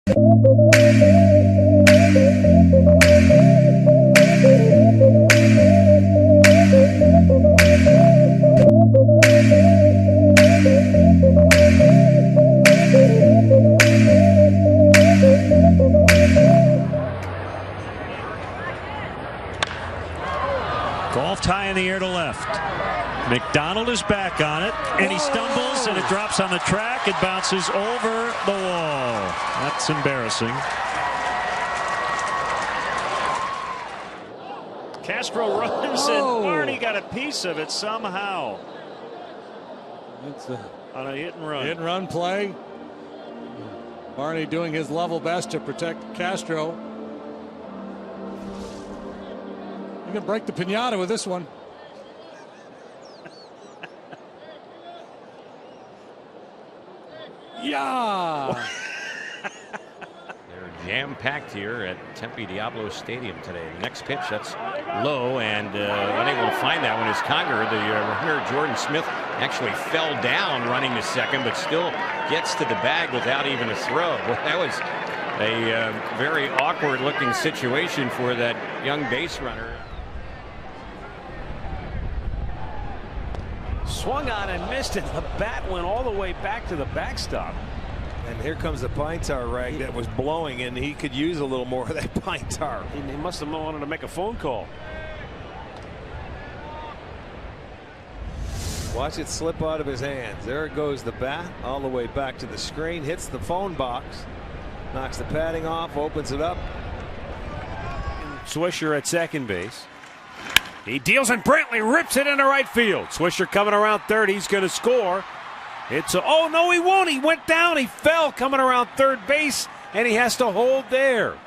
Golfed high in the air to left. McDonald is back on it, and he stumbles, and it drops on the track. It bounces over the wall. That's embarrassing. Castro runs, and Barney got a piece of it somehow. It's on a hit and run. Hit and run play. Barney doing his level best to protect Castro. You can break the pinata with this one. Yeah. They're jam-packed here at Tempe Diablo Stadium today. The next pitch, that's low, and unable to find that one is Conger. The runner Jordan Smith actually fell down running to second, but still gets to the bag without even a throw. Well, that was a very awkward-looking situation for that young base runner. Swung on and missed it. The bat went all the way back to the backstop. And here comes the pine tar rag that was blowing, and he could use a little more of that pine tar. He must have wanted to make a phone call. Watch it slip out of his hands. There it goes, the bat all the way back to the screen, hits the phone box, knocks the padding off, opens it up. Swisher at second base. He deals, and Brantley rips it into right field. Swisher coming around third. He's going to score. Oh no, he won't. He went down. He fell coming around third base, and he has to hold there.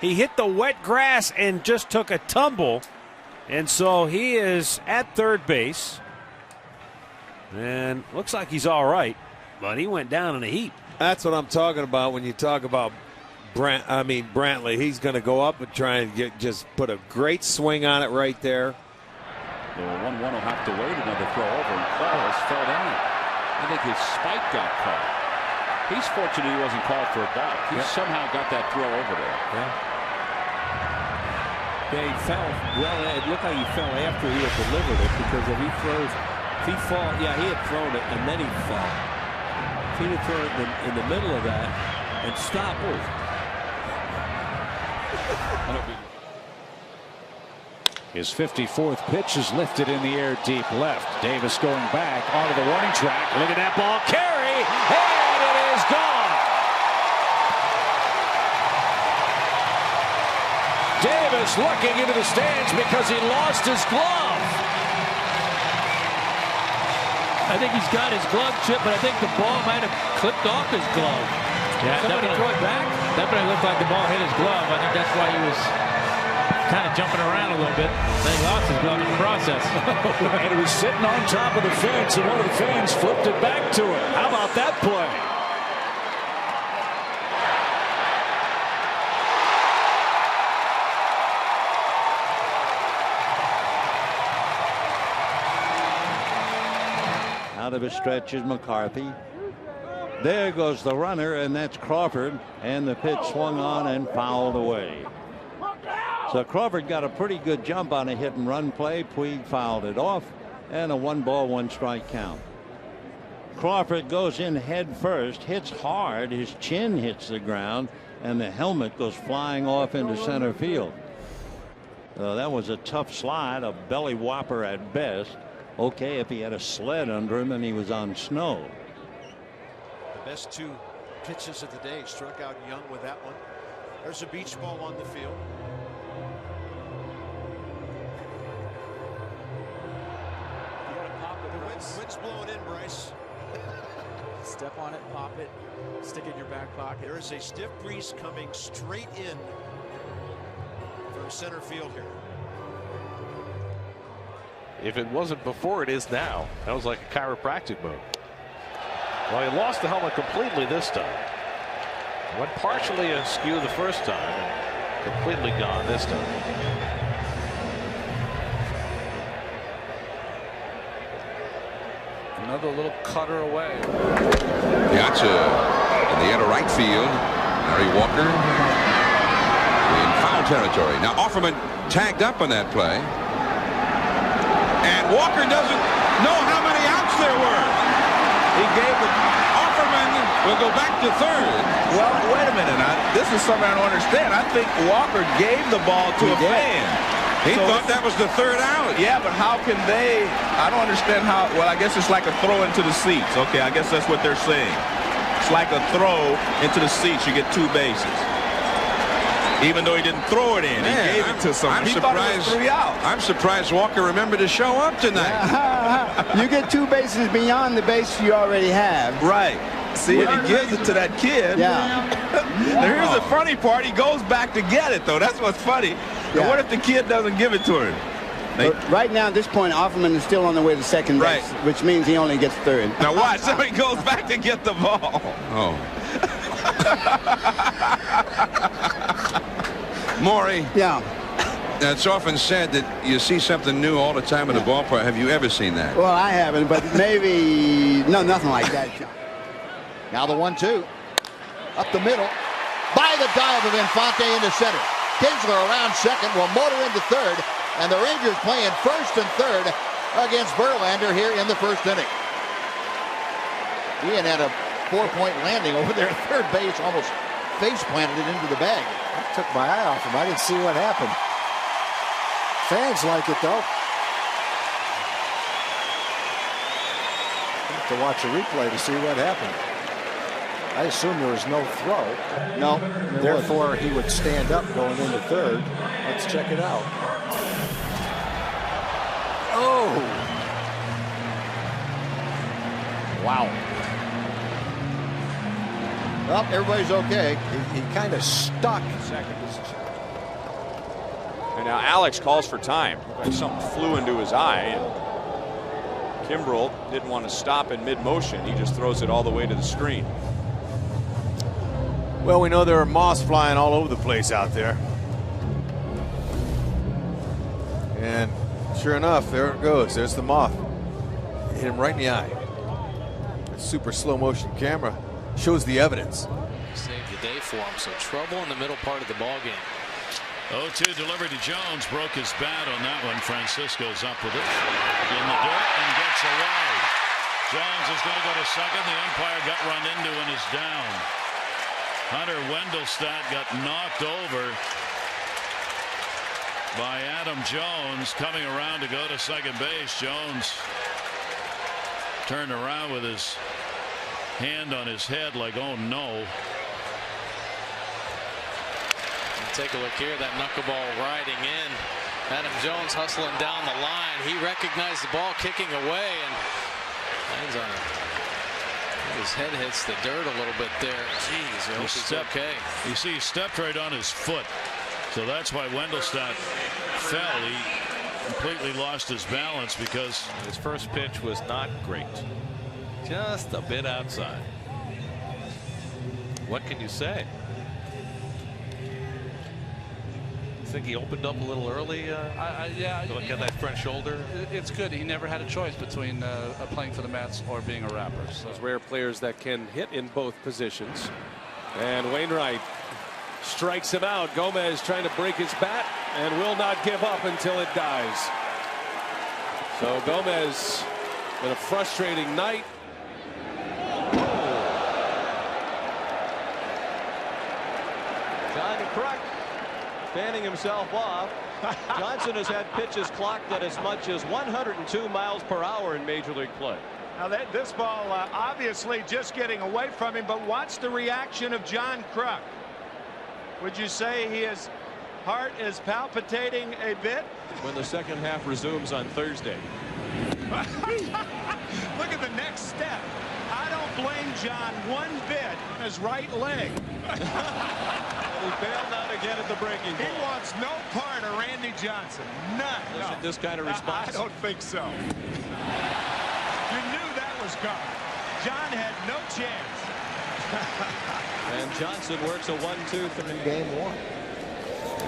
He hit the wet grass and just took a tumble, and so he is at third base. And looks like he's all right, but he went down in a heap. That's what I'm talking about when you talk about Brantley. He's going to go up and try and just put a great swing on it right there. The 1-1 will have to wait another throw over, and Carlos fell down. I think his spike got caught. He's fortunate he wasn't called for a balk. He somehow got that throw over there. Yeah, he fell. Well, it looked like he fell after he had delivered it, because if he had thrown it and then he fell. If he had thrown it in the middle of that and stopped. His 54th pitch is lifted in the air deep left. Davis going back onto the warning track. Look at that ball carry, and it is gone. Davis looking into the stands because he lost his glove. I think he's got his glove chipped, but I think the ball might have clipped off his glove. Yeah, somebody throw it back. Definitely looked like the ball hit his glove. I think that's why he was kind of jumping around a little bit. Then he lost his glove in the process. And he was sitting on top of the fence, and one of the fans flipped it back to him. How about that play? Out of his stretch is McCarthy. There goes the runner, and that's Crawford, and the pitch swung on and fouled away. So Crawford got a pretty good jump on a hit and run play. Puig fouled it off, and a 1-ball, 1-strike count. Crawford goes in head first, hits hard, his chin hits the ground, and the helmet goes flying off into center field. That was a tough slide, a belly whopper at best. Okay if he had a sled under him and he was on snow. The best two pitches of the day. Struck out Young with that one. There's a beach ball on the field. The wind's blowing in, Bryce. Step on it, pop it, stick it in your back pocket. There is a stiff breeze coming straight in from center field here. If it wasn't before, it is now. That was like a chiropractic move. Well, he lost the helmet completely this time. Went partially askew the first time, and completely gone this time. Another little cutter away. Gotcha in the end of right field. Larry Walker in foul territory. Now Offerman tagged up on that play. And Walker doesn't know how many outs there were. He gave it. Offerman will go back to third. Well, wait a minute. This is something I don't understand. I think Walker gave the ball to a fan. He thought that was the third out. Yeah, but how can they? I don't understand how. Well, I guess it's like a throw into the seats. Okay, I guess that's what they're saying. It's like a throw into the seats. You get 2 bases. Even though he didn't throw it in, he gave it to someone. He thought it was 3 outs. I'm surprised Walker remembered to show up tonight. You get 2 bases beyond the base you already have. Right. See, and he gives it to that kid. Yeah. Here's the funny part. He goes back to get it, though. That's what's funny. Yeah. What if the kid doesn't give it to him? Right now, at this point, Offerman is still on the way to second base, which means he only gets third. Now watch. So he goes back to get the ball. Oh. Maury. Yeah. It's often said that you see something new all the time in the ballpark. Have you ever seen that? Well, I haven't, but maybe nothing like that, John. Now the 1-2. Up the middle. By the dive of Infante into center. Kinsler around second will motor into third. And the Rangers playing first and third against Verlander here in the first inning. Ian had a 4-point landing over there at third base. Almost face planted it into the bag. I took my eye off him. I didn't see what happened. Fans like it, though. I have to watch a replay to see what happened. I assume there was no throw. No. Therefore, he would stand up going into third. Let's check it out. Oh. Wow. Well, everybody's okay. He kind of stuck. Second. And now Alex calls for time. Looked like something flew into his eye. And Kimbrel didn't want to stop in mid-motion. He just throws it all the way to the screen. Well, we know there are moths flying all over the place out there. And sure enough, there it goes. There's the moth. Hit him right in the eye. A super slow motion camera shows the evidence. Saved the day for him. So trouble in the middle part of the ball game. 0-2 delivered to Jones. Broke his bat on that one. Francisco's up with it in the dirt and gets away. Jones is going to go to second. The umpire got run into and is down. Hunter Wendelstedt got knocked over by Adam Jones coming around to go to second base. Jones turned around with his hand on his head like, oh no. Take a look here. That knuckleball riding in. Adam Jones hustling down the line. He recognized the ball kicking away and lands on it. His head hits the dirt a little bit there. Jeez, I hope he's okay. You see, he stepped right on his foot. So that's why Wendelstedt fell. He completely lost his balance because his first pitch was not great. Just a bit outside. What can you say? Think he opened up a little early? Yeah. Look at that front shoulder. It's good. He never had a choice between playing for the Mets or being a rapper. So. Those rare players that can hit in both positions. And Wainwright strikes him out. Gomez trying to break his bat and will not give up until it dies. So Gomez in a frustrating night. Johnny Kruk fanning himself off. Johnson has had pitches clocked at as much as 102 miles per hour in Major League play. Now this ball obviously just getting away from him, but watch the reaction of John Kruk. Would you say his heart is palpitating a bit? When the second half resumes on Thursday. Look at the next step. I don't blame John one bit. His right leg. He bailed out again at the breaking ball. He wants no part of Randy Johnson. None. No. This kind of response? I don't think so. You knew that was coming. John had no chance. And Johnson works a 1-2 from game one.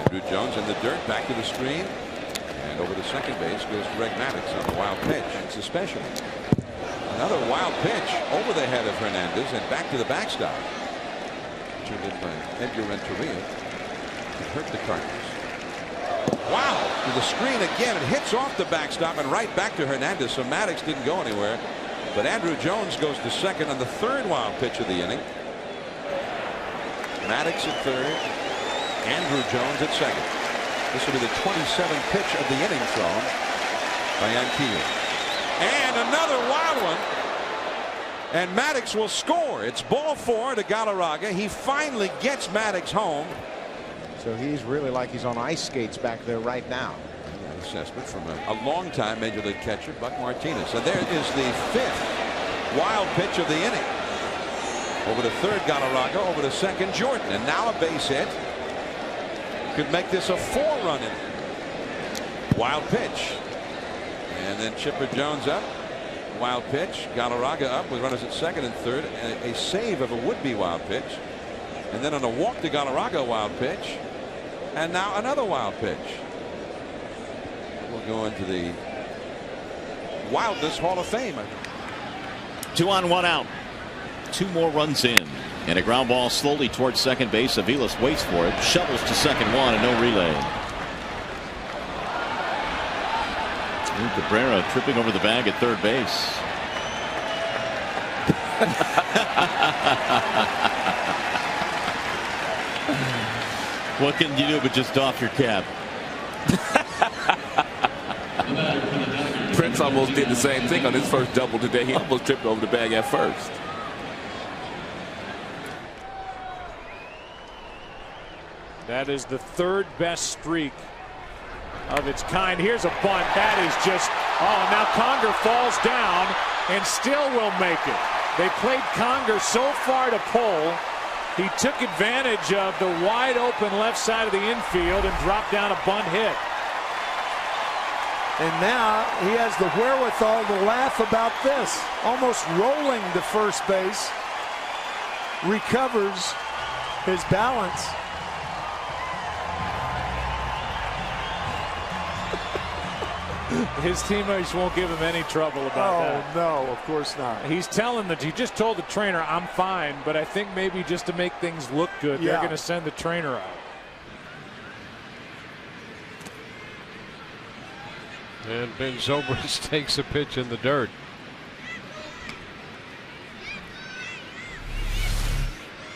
Andrew Jones in the dirt, back to the screen. And over to second base goes Greg Maddux on a wild pitch. It's a special. Another wild pitch over the head of Hernandez and back to the backstop. turned in by Edgar Renteria. It hurt the Cardinals. Wow, to the screen again. It hits off the backstop and right back to Hernandez. So Maddox didn't go anywhere. But Andrew Jones goes to second on the third wild pitch of the inning. Maddox at third. Andrew Jones at second. This will be the 27th pitch of the inning thrown by Anquillo. And another wild one. And Maddox will score. It's ball 4 to Galarraga. He finally gets Maddox home. So he's really like he's on ice skates back there right now. Assessment from a longtime Major League catcher, Buck Martinez. And there is the 5th wild pitch of the inning. Over to third, Galarraga. Over to second, Jordan. And now a base hit. Could make this a 4-run inning. Wild pitch. And then Chipper Jones up. Wild pitch. Galarraga up with runners at second and third. And a save of a would-be wild pitch. And then on a walk to Galarraga, wild pitch. And now another wild pitch. We'll go into the Wildness Hall of Fame. 2 on 1 out. 2 more runs in. And a ground ball slowly towards second base. Aviles waits for it. Shovels to second one and no relay. Cabrera tripping over the bag at third base. What can you do but just doff your cap? Prince almost did the same thing on his first double today. He almost tripped over the bag at first. That is the 3rd best streak of its kind. Here's a bunt. That is just, oh, now Conger falls down and still will make it. They played Conger so far to pull. He took advantage of the wide open left side of the infield and dropped down a bunt hit. And now he has the wherewithal to laugh about this. Almost rolling to first base. Recovers his balance. His teammates won't give him any trouble about that. Oh, no, of course not. He's telling he just told the trainer, I'm fine, but I think maybe just to make things look good, they're going to send the trainer out. And Ben Zobrist takes a pitch in the dirt.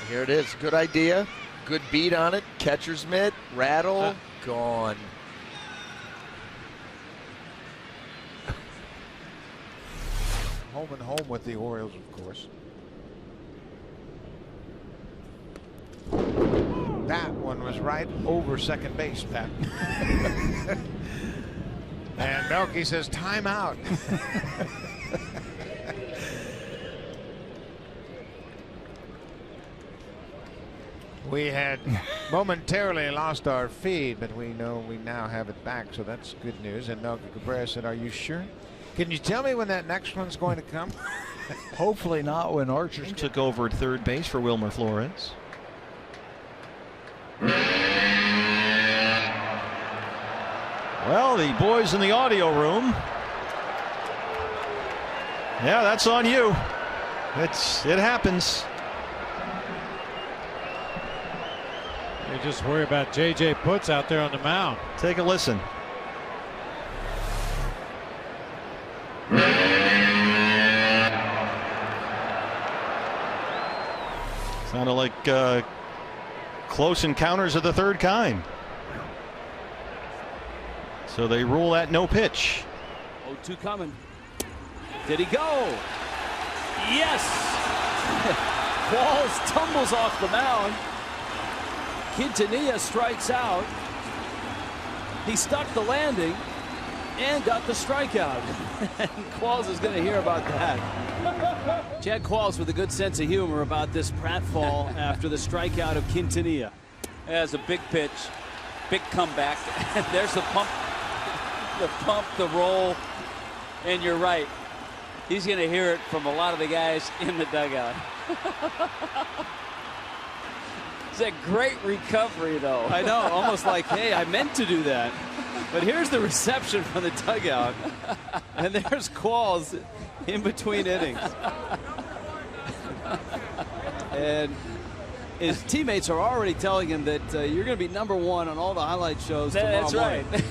Here it is. Good idea. Good beat on it. Catcher's mitt. Rattle. Gone. Home and home with the Orioles, of course. That one was right over second base, Pat. And Melky says timeout. We had momentarily lost our feed, but we know we now have it back, so that's good news. And Melky Cabrera said, are you sure? Can you tell me when that next one's going to come? Hopefully not when Archer took over at third base for Wilmer Flores. Well, the boys in the audio room. Yeah, that's on you. It happens. They just worry about J.J. Putz out there on the mound. Take a listen. Sounded like close encounters of the third kind. So they rule that no pitch. 0-2 coming. Did he go? Yes. Qualls tumbles off the mound. Quintanilla strikes out. He stuck the landing and got the strikeout. And Qualls is going to hear about that. Chad Qualls with a good sense of humor about this pratfall after the strikeout of Quintanilla. As a big pitch, big comeback. And there's the pump, the roll, and you're right. He's going to hear it from a lot of the guys in the dugout. It's a great recovery, though. I know, almost like, hey, I meant to do that. But here's the reception from the dugout. And there's Qualls in between innings. And His teammates are already telling him that you're going to be number one on all the highlight shows tomorrow That's morning. right.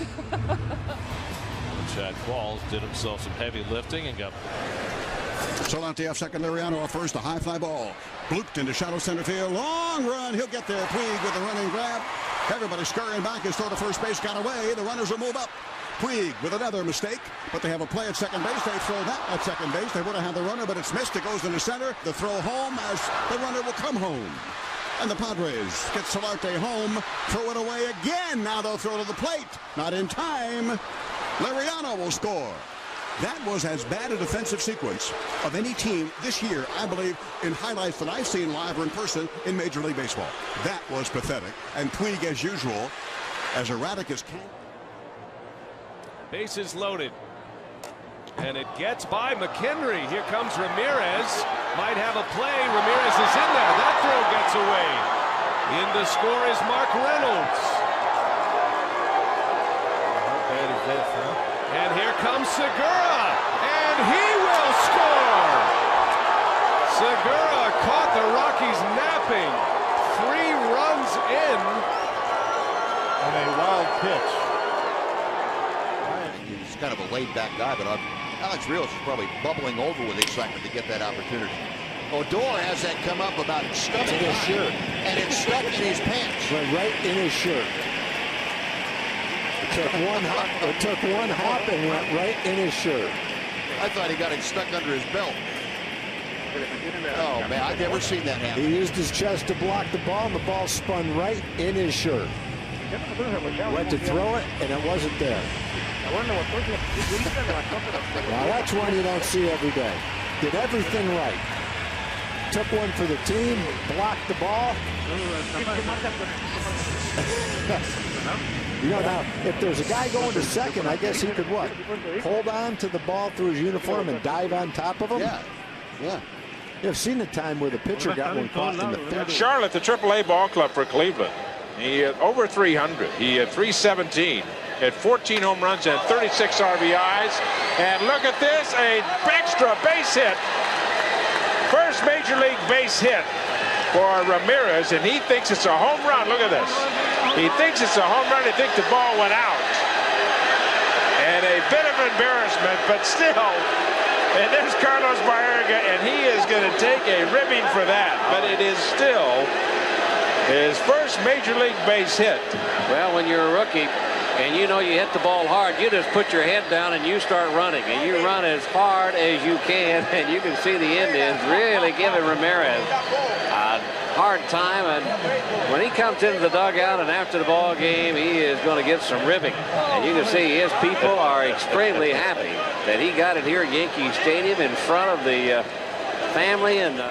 Chad Qualls did himself some heavy lifting and got. Solante off second, Liriano off first. A high fly ball. Blooped into shallow center field. Long run. He'll get there. Puig with a running grab. Everybody scurrying back. His throw to first base got away. The runners will move up. Puig with another mistake, but they have a play at second base. They throw that at second base. They would have had the runner, but it's missed. It goes into center. The throw home as the runner will come home. And the Padres get Solarte home. Throw it away again. Now they'll throw to the plate. Not in time. Liriano will score. That was as bad a defensive sequence of any team this year, I believe, in highlights that I've seen live or in person in Major League Baseball. That was pathetic. And Puig, as usual, as erratic as can. Bases loaded. And it gets by McHenry. Here comes Ramirez. Might have a play. Ramirez is in there. That throw gets away. In to score is Mark Reynolds. And here comes Segura. And he will score. Segura caught the Rockies napping. 3 runs in. On a wild pitch. He's kind of a laid-back guy, but Alex Rios is probably bubbling over with excitement to get that opportunity. Odor has that come up about stuffing his shirt, and it's stuck in his pants. Right in his shirt. It took one hop and went right in his shirt. I thought he got it stuck under his belt. Oh, man, I've never seen that happen. He used his chest to block the ball, and the ball spun right in his shirt. Went to throw it, and it wasn't there. Now, that's one you don't see every day. Did everything right. Took one for the team, blocked the ball. You know, now, if there's a guy going to second, I guess he could what? Hold on to the ball through his uniform and dive on top of him? Yeah, yeah. You've seen the time where the pitcher got one caught in the third. Charlotte, the AAA ball club for Cleveland. He had over 300. He had 317. Had 14 home runs and 36 RBIs. And look at this, a extra base hit. First major league base hit for Ramirez, and he thinks it's a home run. Look at this. He thinks it's a home run. He thinks the ball went out. And a bit of embarrassment, but still. And there's Carlos Baerga, and he is going to take a ribbing for that. But it is still his first major league base hit. Well, when you're a rookie and you know you hit the ball hard, you just put your head down and you start running. And you run as hard as you can, and you can see the Indians really giving Ramirez a hard time. And when he comes into the dugout and after the ball game, he is going to get some ribbing. And you can see his people are extremely happy that he got it here at Yankee Stadium in front of the family and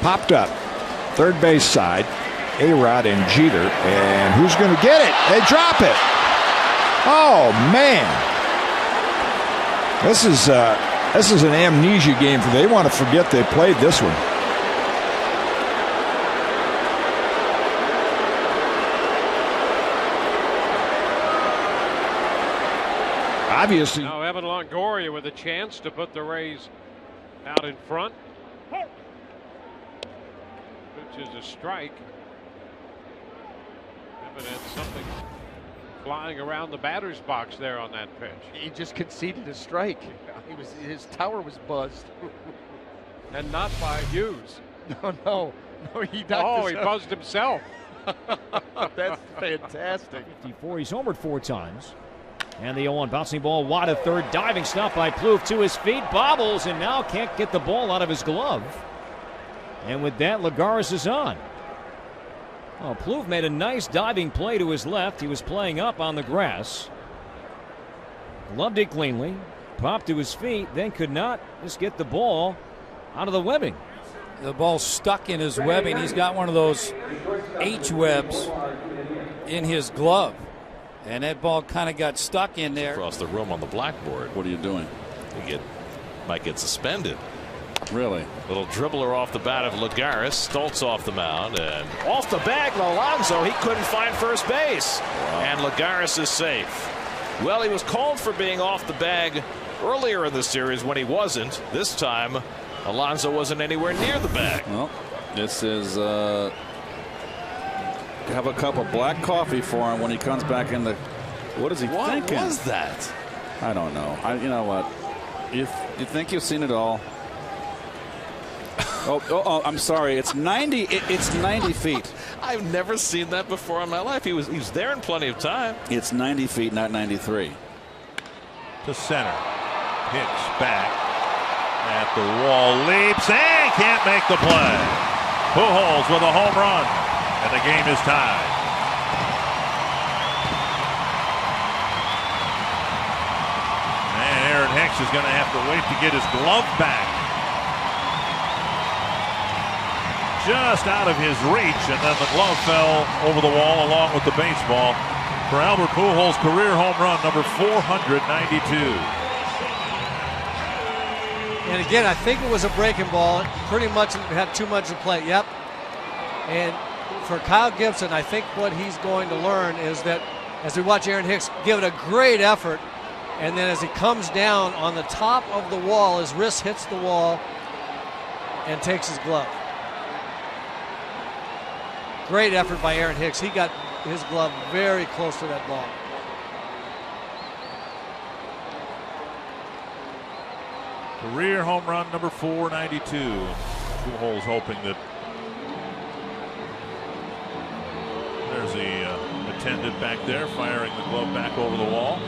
popped up third base side, A-Rod and Jeter, and who's going to get it? They drop it. Oh man, this is an amnesia game for them. They want to forget they played this one. Obviously. Now Evan Longoria with a chance to put the Rays out in front. Which is a strike. Evident something flying around the batter's box there on that pitch. He just conceded a strike. His tower was buzzed. And not by Hughes. No, he buzzed himself. That's fantastic. 54. He's homered 4 times. And the 0-1 bouncing ball wide of third. Diving stop by Plouffe to his feet. Bobbles and now can't get the ball out of his glove. And with that, Lagares is on. Oh, Plouffe made a nice diving play to his left. He was playing up on the grass. Gloved it cleanly. Popped to his feet. Then could not just get the ball out of the webbing. The ball stuck in his webbing. He's got one of those H-webs in his glove. And that ball kind of got stuck in there. Across the room on the blackboard. What are you doing? You might get suspended. Really? Little dribbler off the bat of Lagares. Stoltz off the mound and off the bag. Alonso, he couldn't find first base. Wow. And Lagares is safe. Well, he was called for being off the bag earlier in the series when he wasn't. This time, Alonso wasn't anywhere near the bag. Well, this is have a cup of black coffee for him when he comes back in the. What is he thinking? What was that? I don't know. You know what? You think you've seen it all. Oh, I'm sorry. It's 90. It's 90 feet. I've never seen that before in my life. He was there in plenty of time. It's 90 feet, not 93. To center. Hicks back at the wall, leaps and can't make the play. Pujols with a home run, and the game is tied. And Aaron Hicks is going to have to wait to get his glove back. Just out of his reach, and then the glove fell over the wall along with the baseball for Albert Pujols' career home run number 492. And again, I think it was a breaking ball. Pretty much had too much to play. Yep. And for Kyle Gibson, I think what he's going to learn is that as we watch Aaron Hicks give it a great effort, and then as he comes down on the top of the wall, his wrist hits the wall and takes his glove. Great effort by Aaron Hicks. He got his glove very close to that ball. Career home run number 492. Pujols hoping that there's the attendant back there firing the glove back over the wall.